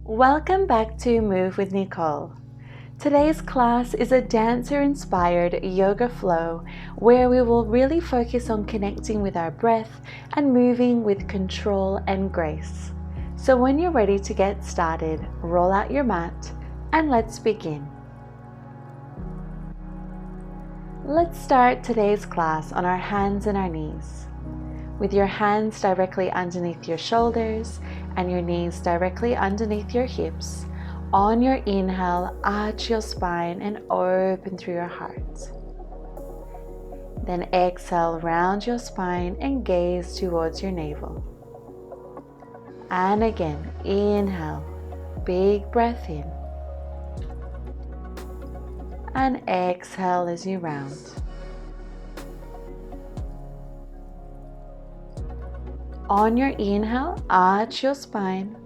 Welcome back to Move with Nicole. Today's class is a dancer-inspired yoga flow where we will really focus on connecting with our breath and moving with control and grace. So when you're ready to get started, roll out your mat and let's begin. Let's start today's class on our hands and our knees. With your hands directly underneath your shoulders and your knees directly underneath your hips, on your inhale, arch your spine and open through your heart. Then exhale, round your spine and gaze towards your navel. And again, inhale, big breath in. And exhale as you round. On your inhale, arch your spine,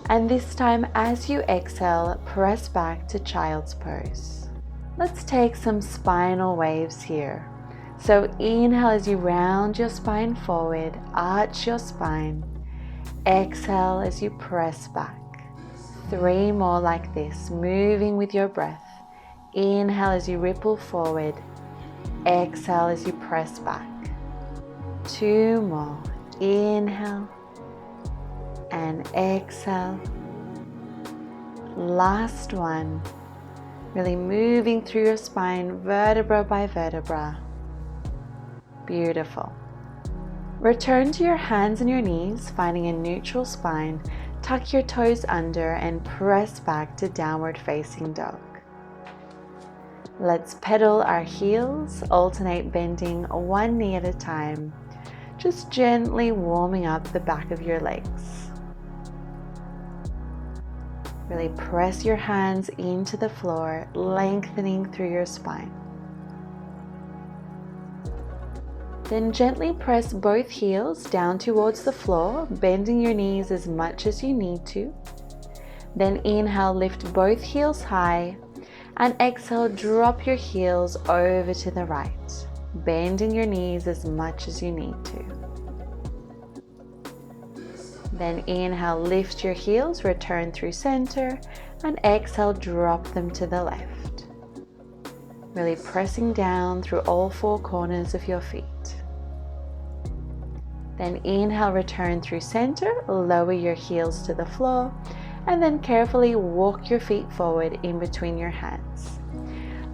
and this time as you exhale, press back to child's pose. Let's take some spinal waves here. So inhale as you round your spine forward, arch your spine. Exhale as you press back. 3 more like this, moving with your breath. Inhale as you ripple forward. Exhale as you press back. 2 more. Inhale and exhale. Last one. Really moving through your spine, vertebra by vertebra. Beautiful. Return to your hands and your knees, finding a neutral spine. Tuck your toes under and press back to downward facing dog. Let's pedal our heels, alternate bending one knee at a time. Just gently warming up the back of your legs. Really press your hands into the floor, lengthening through your spine. Then gently press both heels down towards the floor, bending your knees as much as you need to. Then inhale, lift both heels high, and exhale, drop your heels over to the right, bending your knees as much as you need to. Then inhale, lift your heels, return through center, and exhale, drop them to the left. Really pressing down through all 4 corners of your feet. Then inhale, return through center, lower your heels to the floor, and then carefully walk your feet forward in between your hands.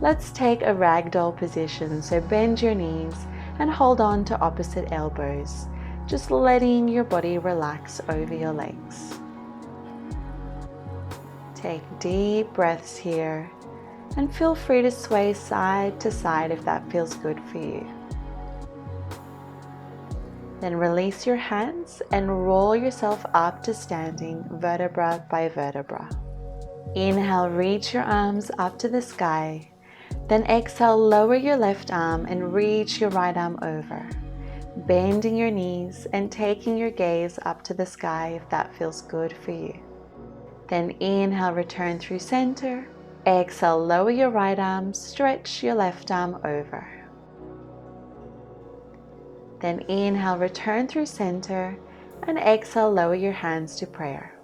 Let's take a ragdoll position, so bend your knees and hold on to opposite elbows, just letting your body relax over your legs. Take deep breaths here and feel free to sway side to side if that feels good for you. Then release your hands and roll yourself up to standing, vertebra by vertebra. Inhale, reach your arms up to the sky. Then exhale, lower your left arm and reach your right arm over, bending your knees and taking your gaze up to the sky if that feels good for you. Then inhale, return through center. Exhale, lower your right arm, stretch your left arm over. Then inhale, return through center, and exhale, lower your hands to prayer.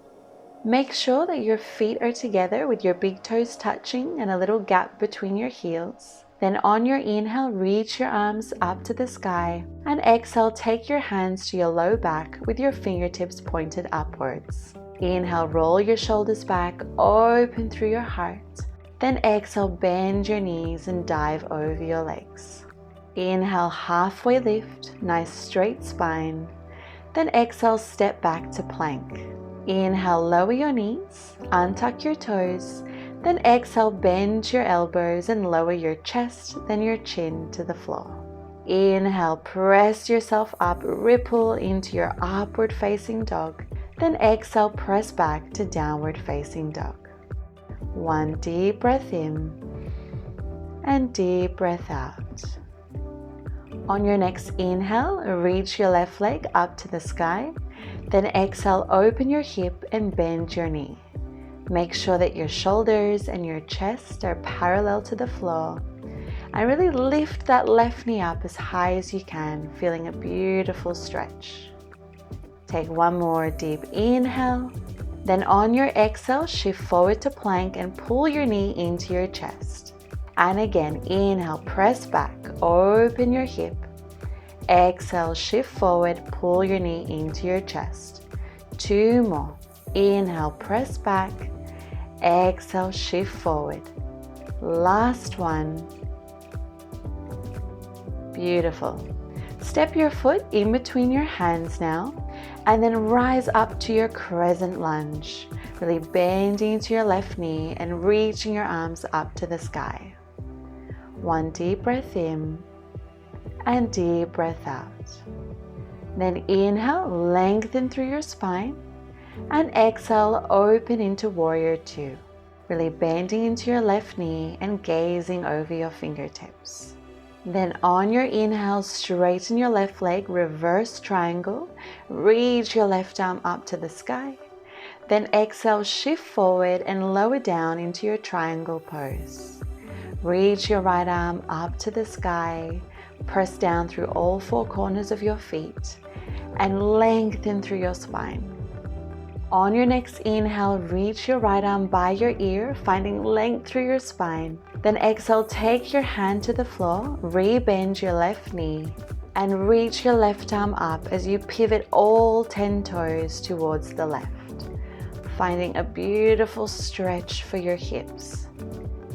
Make sure that your feet are together with your big toes touching and a little gap between your heels. Then on your inhale, reach your arms up to the sky, and exhale, take your hands to your low back with your fingertips pointed upwards. Inhale, roll your shoulders back, open through your heart. Then exhale, bend your knees and dive over your legs. Inhale, halfway lift, nice straight spine. Then exhale, step back to plank. Inhale, lower your knees, untuck your toes. Then exhale, bend your elbows and lower your chest, then your chin to the floor. Inhale, press yourself up, ripple into your upward facing dog. Then exhale, press back to downward facing dog. 1 deep breath in and deep breath out. On your next inhale, reach your left leg up to the sky. Then exhale, open your hip and bend your knee. Make sure that your shoulders and your chest are parallel to the floor. And really lift that left knee up as high as you can, feeling a beautiful stretch. Take 1 more deep inhale, Then on your exhale, shift forward to plank and pull your knee into your chest. And again, inhale, press back, open your hip. Exhale, shift forward, pull your knee into your chest. 2 more. Inhale, press back. Exhale, shift forward. Last one. Beautiful. Step your foot in between your hands now, and then rise up to your crescent lunge. Really bending into your left knee and reaching your arms up to the sky. 1 deep breath in and deep breath out. Then inhale, lengthen through your spine, and exhale, open into warrior 2. Really bending into your left knee and gazing over your fingertips. Then on your inhale, straighten your left leg, reverse triangle, reach your left arm up to the sky. Then exhale, shift forward and lower down into your triangle pose. Reach your right arm up to the sky, press down through all 4 corners of your feet, and lengthen through your spine. On your next inhale, reach your right arm by your ear, finding length through your spine. Then exhale, take your hand to the floor, rebend your left knee, and reach your left arm up as you pivot all 10 toes towards the left, finding a beautiful stretch for your hips.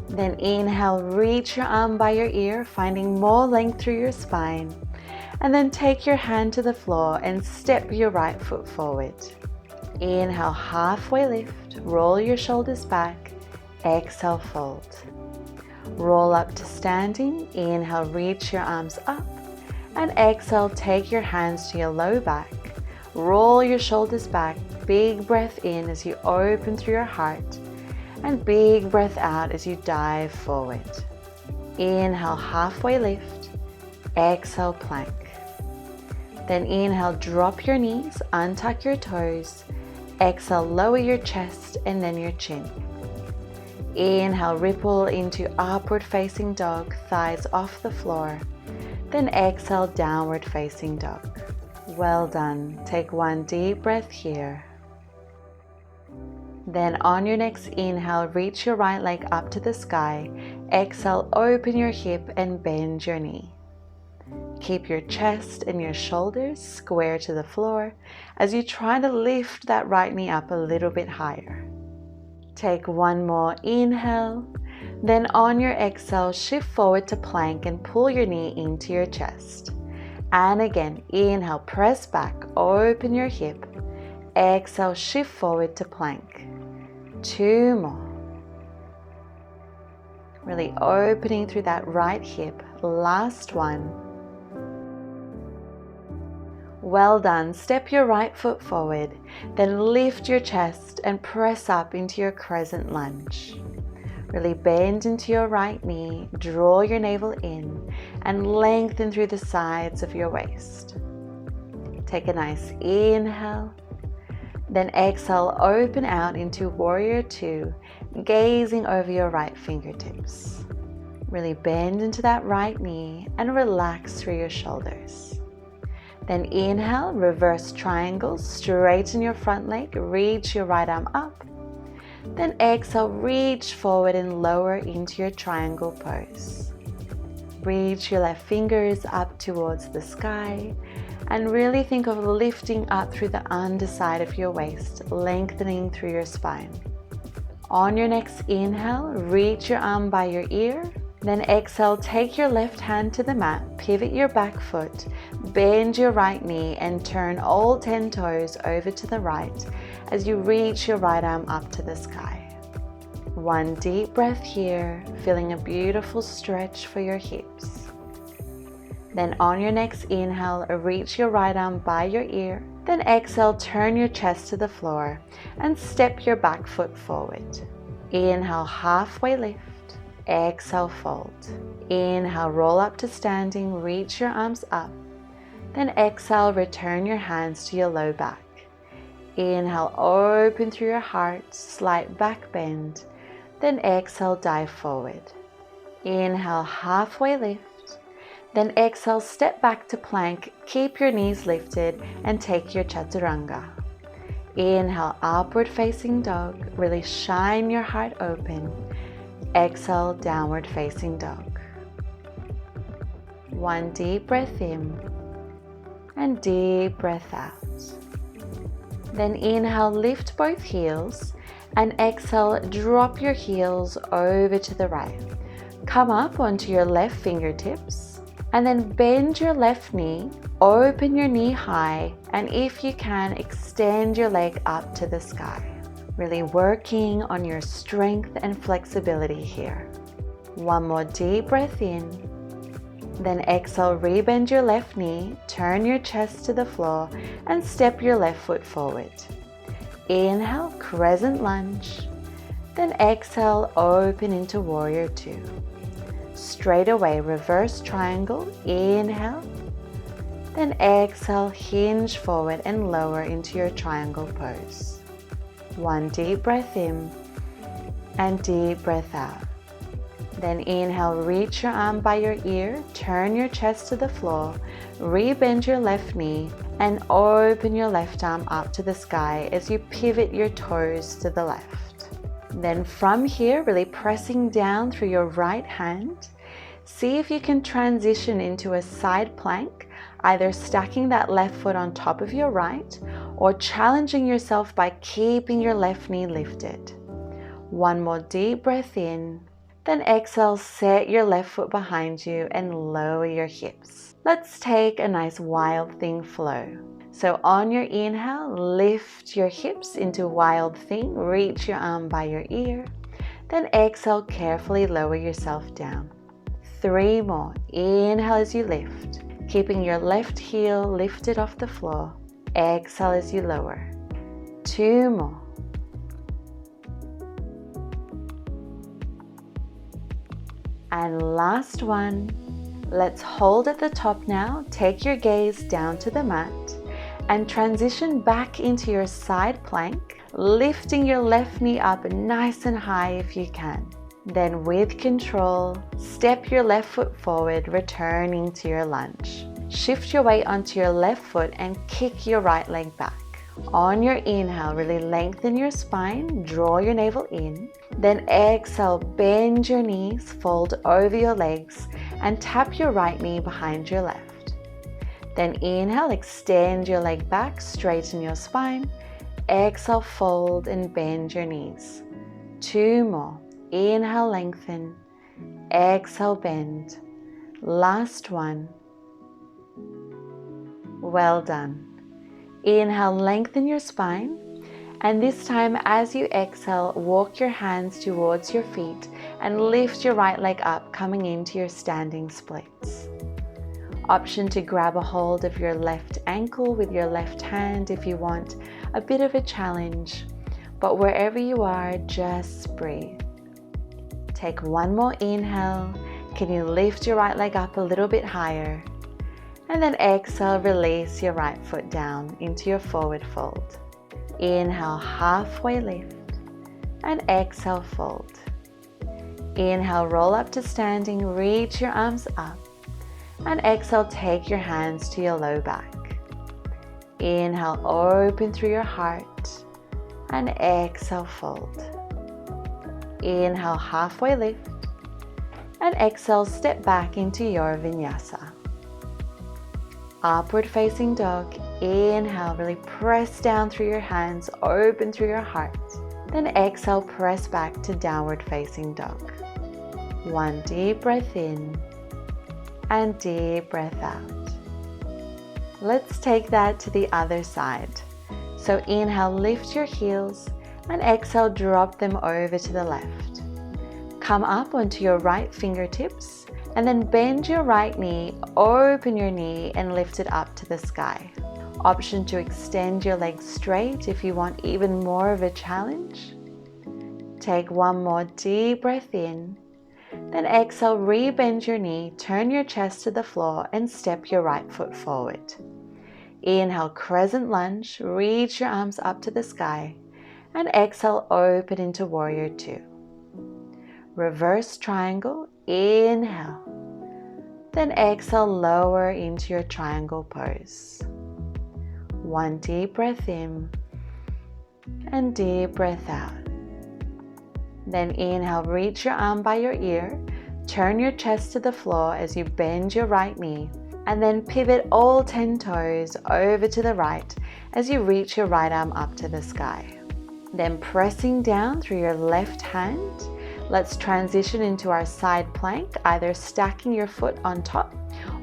Then inhale, reach your arm by your ear, finding more length through your spine. And then take your hand to the floor and step your right foot forward. Inhale, halfway lift, roll your shoulders back, exhale, fold. Roll up to standing, inhale, reach your arms up, and exhale, take your hands to your low back, roll your shoulders back, big breath in as you open through your heart, and big breath out as you dive forward. Inhale, halfway lift, exhale, plank. Then inhale, drop your knees, untuck your toes, exhale, lower your chest and then your chin. Inhale, ripple into upward facing dog, thighs off the floor. Then exhale, downward facing dog. Well done. Take 1 deep breath here. Then on your next inhale, reach your right leg up to the sky. Exhale, open your hip and bend your knee. Keep your chest and your shoulders square to the floor as you try to lift that right knee up a little bit higher. Take 1 more inhale. Then on your exhale, shift forward to plank and pull your knee into your chest. And again, inhale, press back, open your hip. Exhale, shift forward to plank. 2 more. Really opening through that right hip. Last one. Well done. Step your right foot forward, then lift your chest and press up into your crescent lunge. Really bend into your right knee, draw your navel in, and lengthen through the sides of your waist. Take a nice inhale, then exhale, open out into warrior 2, gazing over your right fingertips. Really bend into that right knee and relax through your shoulders. Then inhale, reverse triangles, straighten your front leg, reach your right arm up. Then exhale, reach forward and lower into your triangle pose. Reach your left fingers up towards the sky and really think of lifting up through the underside of your waist, lengthening through your spine. On your next inhale, reach your arm by your ear. Then exhale, take your left hand to the mat, pivot your back foot, bend your right knee and turn all 10 toes over to the right as you reach your right arm up to the sky. 1 deep breath here, feeling a beautiful stretch for your hips. Then on your next inhale, reach your right arm by your ear. Then exhale, turn your chest to the floor and step your back foot forward. Inhale, halfway lift. Exhale, fold. Inhale, roll up to standing, reach your arms up. Then exhale, return your hands to your low back. Inhale, open through your heart, slight back bend. Then exhale, dive forward. Inhale, halfway lift. Then exhale, step back to plank, keep your knees lifted and take your chaturanga. Inhale, upward facing dog. Really shine your heart open. Exhale, downward facing dog. One deep breath in and deep breath out. Then inhale, lift both heels, and exhale, drop your heels over to the right. Come up onto your left fingertips, and then bend your left knee, open your knee high, and if you can, extend your leg up to the sky. Really working on your strength and flexibility here. One more deep breath in. Then exhale, rebend your left knee, turn your chest to the floor, and step your left foot forward. Inhale, crescent lunge. Then exhale, open into warrior two. Straight away, reverse triangle. Inhale. Then exhale, hinge forward and lower into your triangle pose. One deep breath in and deep breath out. Then inhale, reach your arm by your ear, turn your chest to the floor, rebend your left knee, and open your left arm up to the sky as you pivot your toes to the left. Then from here, really pressing down through your right hand, see if you can transition into a side plank, either stacking that left foot on top of your right or challenging yourself by keeping your left knee lifted. One more deep breath in. Then exhale, set your left foot behind you and lower your hips. Let's take a nice wild thing flow. So on your inhale, lift your hips into wild thing, reach your arm by your ear. Then exhale, carefully lower yourself down. 3 more. Inhale as you lift, keeping your left heel lifted off the floor. Exhale as you lower. 2 more. And last one. Let's hold at the top now. Take your gaze down to the mat and transition back into your side plank, lifting your left knee up nice and high if you can. Then with control, step your left foot forward, returning to your lunge. Shift your weight onto your left foot and kick your right leg back. On your inhale, really lengthen your spine, draw your navel in. Then exhale, bend your knees, fold over your legs, and tap your right knee behind your left. Then inhale, extend your leg back, straighten your spine. Exhale, fold and bend your knees. 2 more. Inhale, lengthen. Exhale, bend. Last one. Well done. Inhale, lengthen your spine. And this time, as you exhale, walk your hands towards your feet and lift your right leg up, coming into your standing splits. Option to grab a hold of your left ankle with your left hand if you want a bit of a challenge. But wherever you are, just breathe. Take 1 more inhale. Can you lift your right leg up a little bit higher? And then exhale, release your right foot down into your forward fold. Inhale, halfway lift, and exhale, fold. Inhale, roll up to standing, reach your arms up, and exhale, take your hands to your low back. Inhale, open through your heart, and exhale, fold. Inhale, halfway lift, and exhale, step back into your vinyasa. Upward facing dog. Inhale, really press down through your hands, open through your heart. Then exhale, press back to downward facing dog. 1 deep breath in and deep breath out. Let's take that to the other side. So inhale, lift your heels, and exhale, drop them over to the left. Come up onto your right fingertips, and then bend your right knee, open your knee, and lift it up to the sky. Option to extend your legs straight if you want even more of a challenge. Take 1 more deep breath in. Then exhale, rebend your knee, turn your chest to the floor, and step your right foot forward. Inhale, crescent lunge, reach your arms up to the sky, and exhale, open into warrior two. Reverse triangle, inhale. Then exhale, lower into your triangle pose. 1 deep breath in and deep breath out. Then inhale, reach your arm by your ear, turn your chest to the floor as you bend your right knee, and then pivot all 10 toes over to the right as you reach your right arm up to the sky. Then pressing down through your left hand, let's transition into our side plank, either stacking your foot on top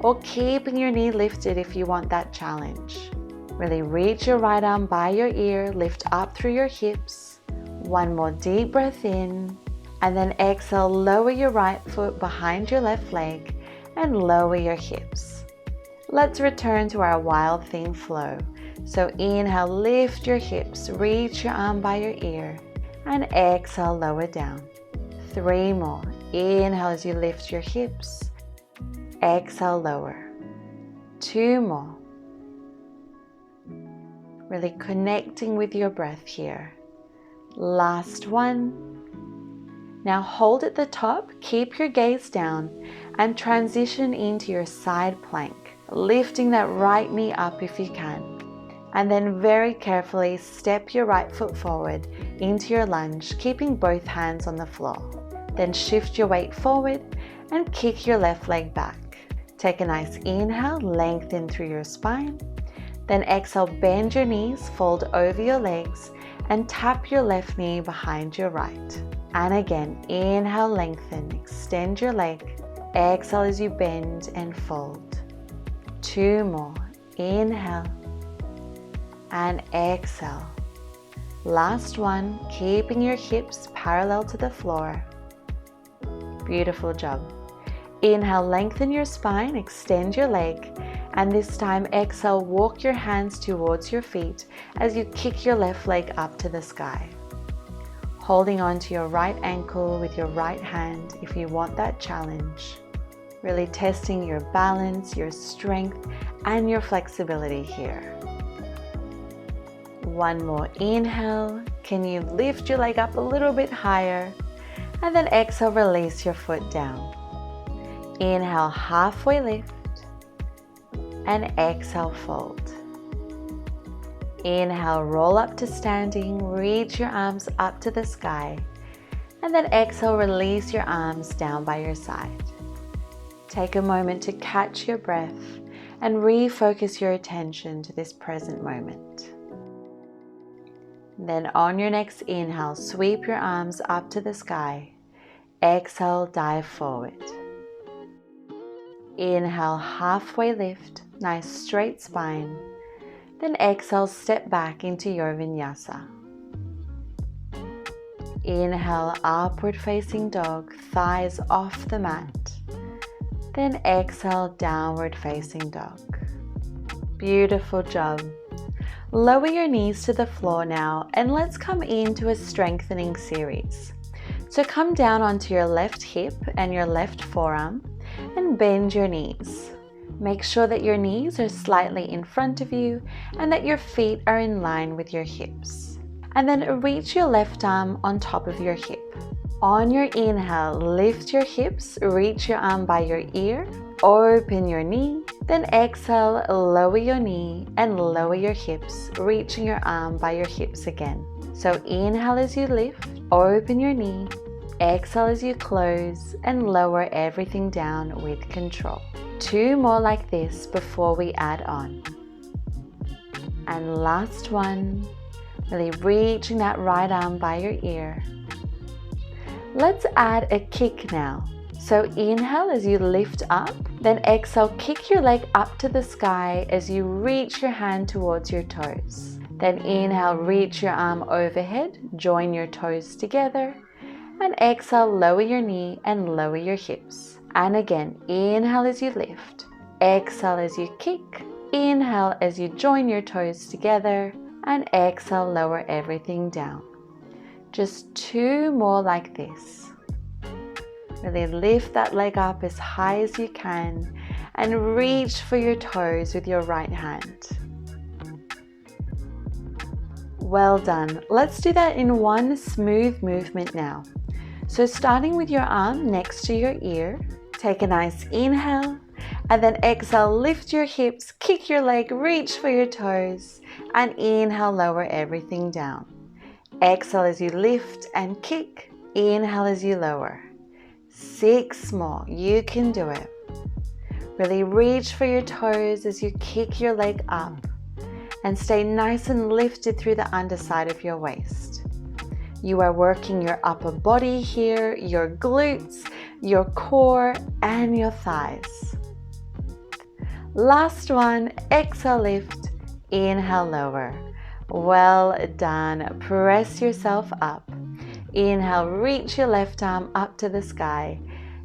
or keeping your knee lifted if you want that challenge. Really reach your right arm by your ear, lift up through your hips. One more deep breath in, and then exhale, lower your right foot behind your left leg and lower your hips. Let's return to our wild thing flow. So inhale, lift your hips, reach your arm by your ear, and exhale, lower down. 3 more. Inhale as you lift your hips, exhale, lower. 2 more. Really connecting with your breath here. Last one. Now hold at the top, keep your gaze down, and transition into your side plank, lifting that right knee up if you can. And then very carefully step your right foot forward into your lunge, keeping both hands on the floor. Then shift your weight forward and kick your left leg back. Take a nice inhale, lengthen through your spine. Then exhale, bend your knees, fold over your legs, and tap your left knee behind your right. And again, inhale, lengthen, extend your leg. Exhale as you bend and fold. 2 more. Inhale and exhale. Last one, keeping your hips parallel to the floor. Beautiful job. Inhale, lengthen your spine, extend your leg, and this time exhale, walk your hands towards your feet as you kick your left leg up to the sky. Holding on to your right ankle with your right hand if you want that challenge. Really testing your balance, your strength, and your flexibility here. One more inhale. Can you lift your leg up a little bit higher? And then exhale, release your foot down. Inhale, halfway lift. And exhale, fold. Inhale, roll up to standing, reach your arms up to the sky. And then exhale, release your arms down by your side. Take a moment to catch your breath and refocus your attention to this present moment. Then on your next inhale, sweep your arms up to the sky. Exhale, dive forward. Inhale, halfway lift, nice straight spine. Then exhale, step back into your vinyasa. Inhale, upward facing dog, thighs off the mat. Then exhale, downward facing dog. Beautiful job. Lower your knees to the floor now, and let's come into a strengthening series. So come down onto your left hip and your left forearm and bend your knees. Make sure that your knees are slightly in front of you and that your feet are in line with your hips. And then reach your left arm on top of your hip. On your inhale, lift your hips, reach your arm by your ear, open your knee, then exhale, lower your knee and lower your hips, reaching your arm by your hips again. So inhale as you lift, open your knee, exhale as you close and lower everything down with control. 2 more like this before we add on. And last one, really reaching that right arm by your ear. Let's add a kick now. So inhale as you lift up, then exhale, kick your leg up to the sky as you reach your hand towards your toes. Then inhale, reach your arm overhead, join your toes together, and exhale, lower your knee and lower your hips. And again, inhale as you lift, exhale as you kick, inhale as you join your toes together, and exhale, lower everything down. Just 2 more like this. Really lift that leg up as high as you can and reach for your toes with your right hand. Well done. Let's do that in one smooth movement now. So starting with your arm next to your ear, take a nice inhale and then exhale, lift your hips, kick your leg, reach for your toes, and inhale, lower everything down. Exhale as you lift and kick. Inhale as you lower. 6 more. You can do it. Really reach for your toes as you kick your leg up and stay nice and lifted through the underside of your waist. You are working your upper body here, your glutes, your core, and your thighs. Last one. Exhale, lift. Inhale, lower. Well done. Press yourself up. Inhale, reach your left arm up to the sky,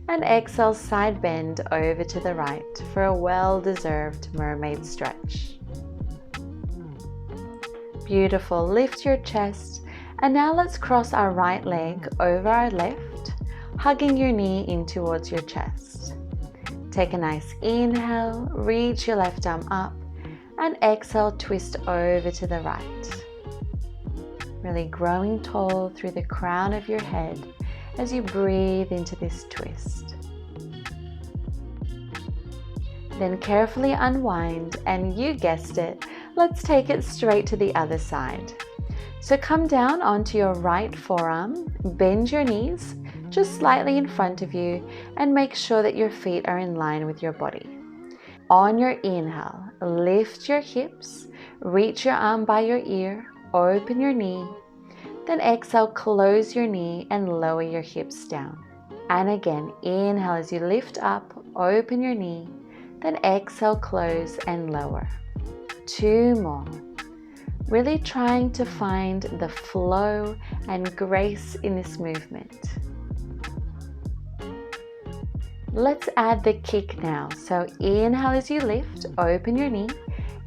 and exhale, side bend over to the right for a well-deserved mermaid stretch. Beautiful. Lift your chest, and now let's cross our right leg over our left, hugging your knee in towards your chest. Take a nice inhale, reach your left arm up, and exhale, twist over to the right. Really growing tall through the crown of your head as you breathe into this twist. Then carefully unwind, and you guessed it, let's take it straight to the other side. So come down onto your right forearm, bend your knees just slightly in front of you, and make sure that your feet are in line with your body. On your inhale, lift your hips, reach your arm by your ear, open your knee. Then exhale, close your knee and lower your hips down. And again, inhale as you lift up, open your knee. Then exhale, close and lower. 2 more. Really trying to find the flow and grace in this movement. Let's add the kick now. So inhale as you lift, open your knee.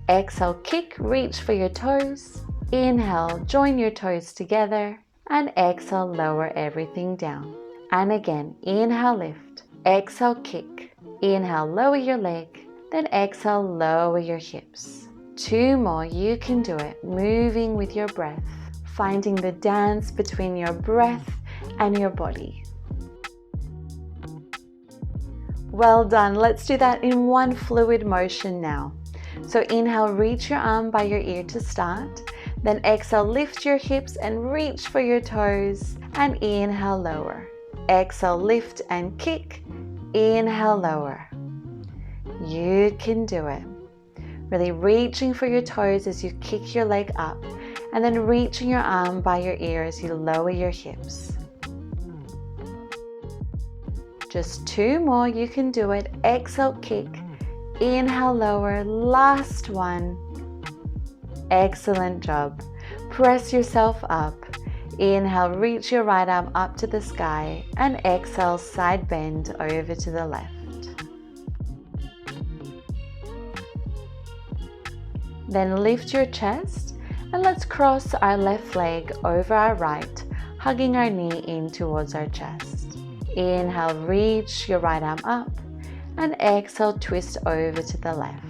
Exhale, kick, reach for your toes. Inhale, join your toes together. And exhale, lower everything down. And again, inhale, lift. Exhale, kick. Inhale, lower your leg. Then exhale, lower your hips. 2 more. You can do it. Moving with your breath. Finding the dance between your breath and your body. Well done. Let's do that in one fluid motion now. So inhale, reach your arm by your ear to start. Then exhale, lift your hips and reach for your toes. And inhale, lower. Exhale, lift and kick. Inhale, lower. You can do it. Really reaching for your toes as you kick your leg up. And then reaching your arm by your ear as you lower your hips. Just 2 more. You can do it. Exhale, kick. Inhale, lower. Last one. Excellent job. Press yourself up. Inhale, reach your right arm up to the sky, and exhale, side bend over to the left. Then lift your chest, and let's cross our left leg over our right, hugging our knee in towards our chest. Inhale, reach your right arm up, and exhale, twist over to the left.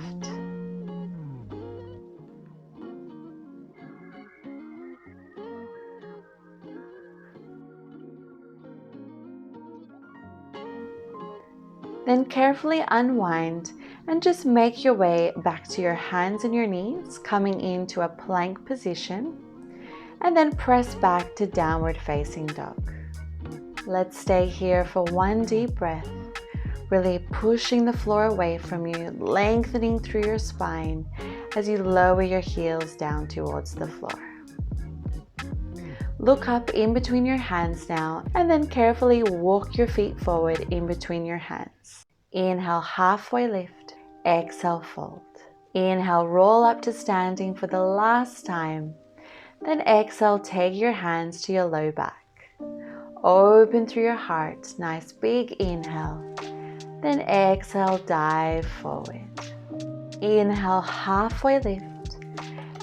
Then carefully unwind and just make your way back to your hands and your knees, coming into a plank position, and then press back to downward facing dog. Let's stay here for one deep breath, really pushing the floor away from you, lengthening through your spine as you lower your heels down towards the floor. Look up in between your hands now, and then carefully walk your feet forward in between your hands. Inhale, halfway lift. Exhale, fold. Inhale, roll up to standing for the last time. Then exhale, take your hands to your low back. Open through your heart. Nice big inhale. Then exhale, dive forward. Inhale, halfway lift.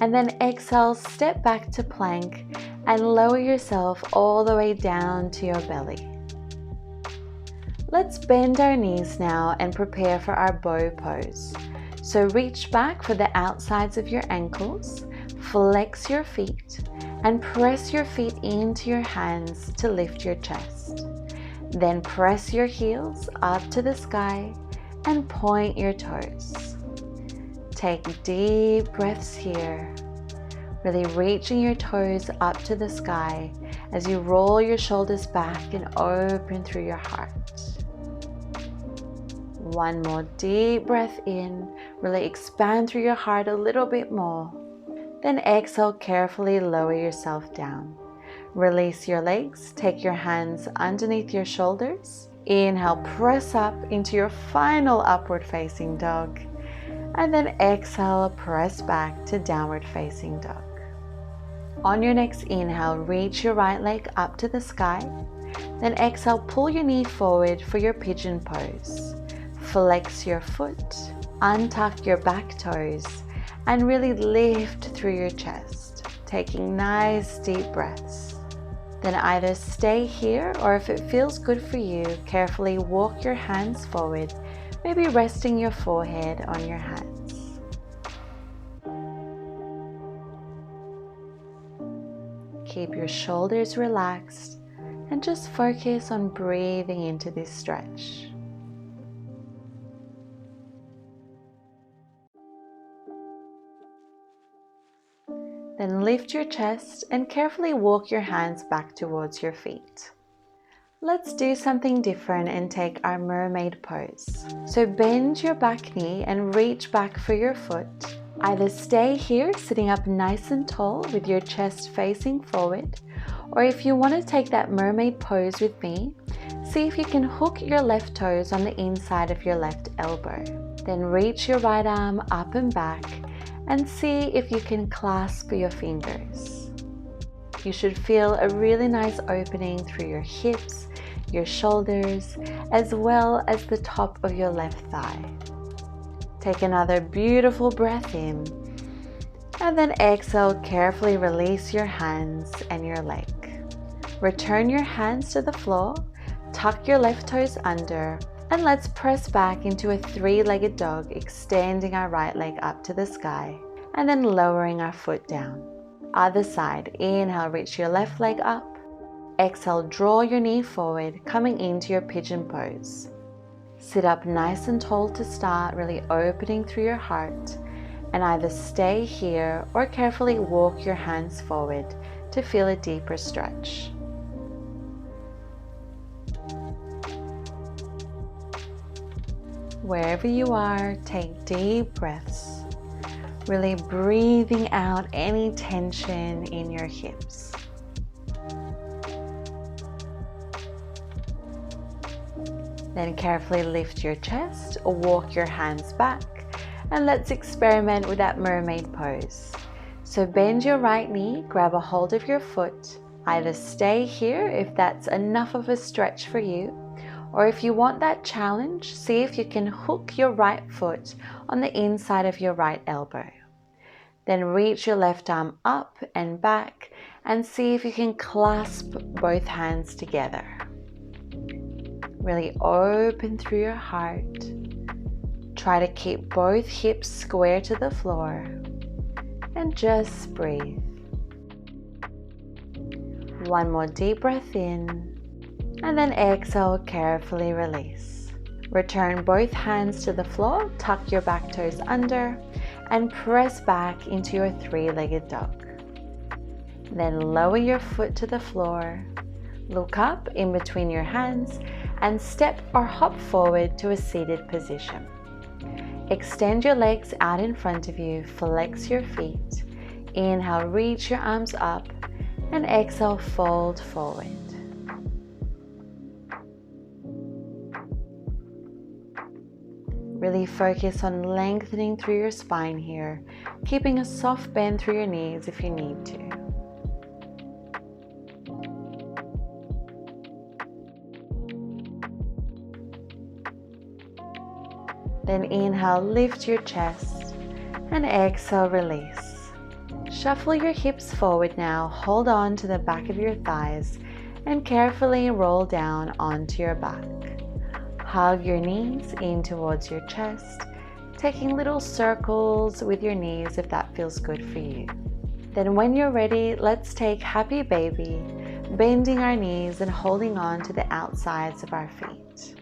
And then exhale, step back to plank and lower yourself all the way down to your belly. Let's bend our knees now and prepare for our bow pose. So reach back for the outsides of your ankles, flex your feet, and press your feet into your hands to lift your chest. Then press your heels up to the sky and point your toes. Take deep breaths here. Really reaching your toes up to the sky as you roll your shoulders back and open through your heart. One more deep breath in, really expand through your heart a little bit more. Then exhale, carefully lower yourself down. Release your legs, take your hands underneath your shoulders. Inhale, press up into your final upward facing dog. And then exhale, press back to downward facing dog. On your next inhale, reach your right leg up to the sky. Then exhale, pull your knee forward for your pigeon pose. Flex your foot, untuck your back toes, and really lift through your chest, taking nice deep breaths. Then either stay here, or if it feels good for you, carefully walk your hands forward, maybe resting your forehead on your hands. Keep your shoulders relaxed and just focus on breathing into this stretch. Then lift your chest and carefully walk your hands back towards your feet. Let's do something different and take our mermaid pose. So bend your back knee and reach back for your foot. Either stay here sitting up nice and tall with your chest facing forward, or if you want to take that mermaid pose with me, see if you can hook your left toes on the inside of your left elbow. Then reach your right arm up and back and see if you can clasp your fingers. You should feel a really nice opening through your hips, your shoulders, as well as the top of your left thigh. Take another beautiful breath in, and then exhale, carefully release your hands and your leg. Return your hands to the floor, tuck your left toes under, and let's press back into a three-legged dog, extending our right leg up to the sky and then lowering our foot down. Other side, inhale, reach your left leg up. Exhale, draw your knee forward, coming into your pigeon pose. Sit up nice and tall to start, really opening through your heart, and either stay here or carefully walk your hands forward to feel a deeper stretch. Wherever you are, take deep breaths, really breathing out any tension in your hips. Then carefully lift your chest or walk your hands back, and let's experiment with that mermaid pose. So bend your right knee, grab a hold of your foot. Either stay here if that's enough of a stretch for you, or if you want that challenge, see if you can hook your right foot on the inside of your right elbow. Then reach your left arm up and back and see if you can clasp both hands together. Really open through your heart. Try to keep both hips square to the floor and just breathe. One more deep breath in. And then exhale, carefully release. Return both hands to the floor, tuck your back toes under, and press back into your three-legged dog. Then lower your foot to the floor, look up in between your hands, and step or hop forward to a seated position. Extend your legs out in front of you, flex your feet. Inhale, reach your arms up, and exhale, fold forward. Really focus on lengthening through your spine here, keeping a soft bend through your knees if you need to. Then inhale, lift your chest, and exhale, release. Shuffle your hips forward now, hold on to the back of your thighs, and carefully roll down onto your back. Hug your knees in towards your chest, taking little circles with your knees if that feels good for you. Then when you're ready, let's take happy baby, bending our knees and holding on to the outsides of our feet.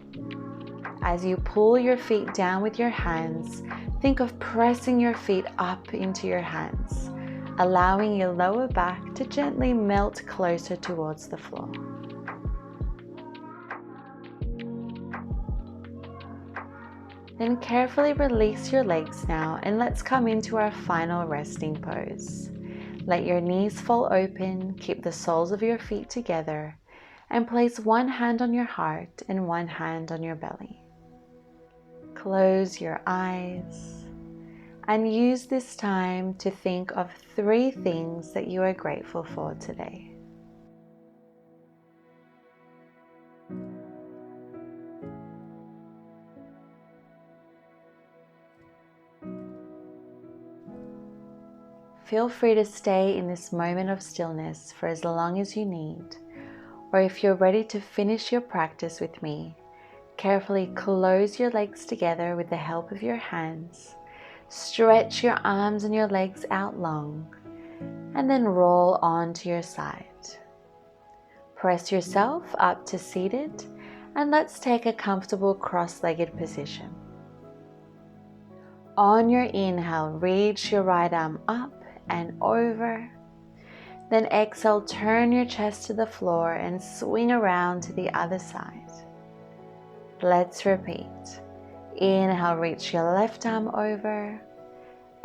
As you pull your feet down with your hands, think of pressing your feet up into your hands, allowing your lower back to gently melt closer towards the floor. Then carefully release your legs now, and let's come into our final resting pose. Let your knees fall open, keep the soles of your feet together, and place one hand on your heart and one hand on your belly. Close your eyes and use this time to think of 3 things that you are grateful for today. Feel free to stay in this moment of stillness for as long as you need, or if you're ready to finish your practice with me, carefully close your legs together with the help of your hands, stretch your arms and your legs out long, and then roll onto your side. Press yourself up to seated, and let's take a comfortable cross-legged position. On your inhale, reach your right arm up and over. Then exhale, turn your chest to the floor and swing around to the other side. Let's repeat. Inhale, reach your left arm over.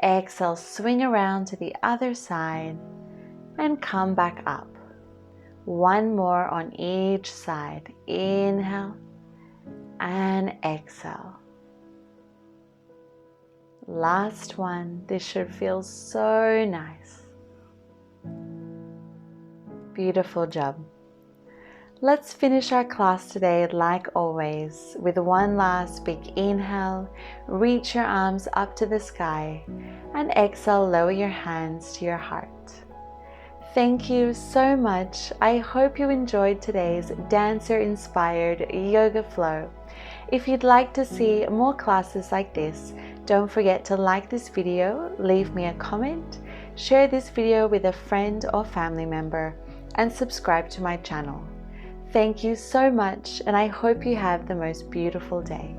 Exhale, swing around to the other side and come back up. One more on each side. Inhale and exhale. Last one. This should feel so nice. Beautiful job. Let's finish our class today like always with one last big inhale. Reach your arms up to the sky and exhale, lower your hands to your heart. Thank you so much. I hope you enjoyed today's dancer-inspired yoga flow. If you'd like to see more classes like this, don't forget to like this video, leave me a comment, share this video with a friend or family member, and subscribe to my channel. Thank you so much, and I hope you have the most beautiful day.